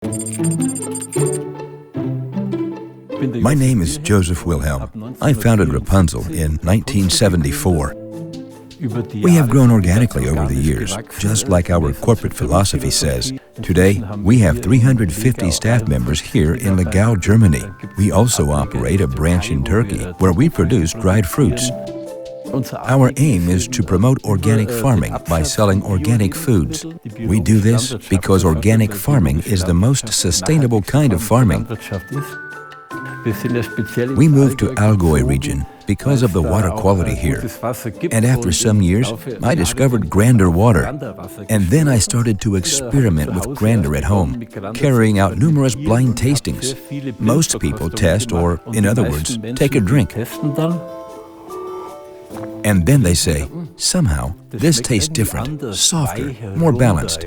My name is Joseph Wilhelm. I founded Rapunzel in 1974. We have grown organically over the years, just like our corporate philosophy says. Today, we have 350 staff members here in Legau, Germany. We also operate a branch in Turkey, where we produce dried fruits. Our aim is to promote organic farming by selling organic foods. We do this because organic farming is the most sustainable kind of farming. We moved to Allgäu region because of the water quality here. And after some years, I discovered Grander water. And then I started to experiment with Grander at home, carrying out numerous blind tastings. Most people test, or in other words, take a drink. And then they say, somehow, this tastes different, softer, more balanced.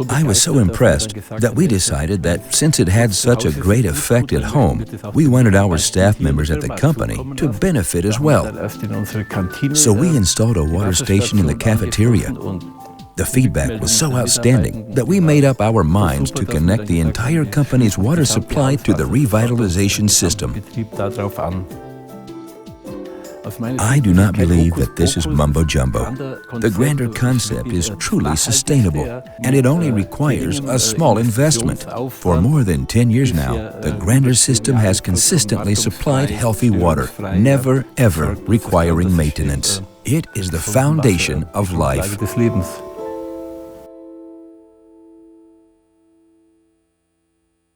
I was so impressed that we decided that since it had such a great effect at home, we wanted our staff members at the company to benefit as well. So we installed a water station in the cafeteria. The feedback was so outstanding that we made up our minds to connect the entire company's water supply to the revitalization system. I do not believe that this is mumbo-jumbo. The Grander concept is truly sustainable, and it only requires a small investment. For more than 10 years now, the Grander system has consistently supplied healthy water, never ever requiring maintenance. It is the foundation of life.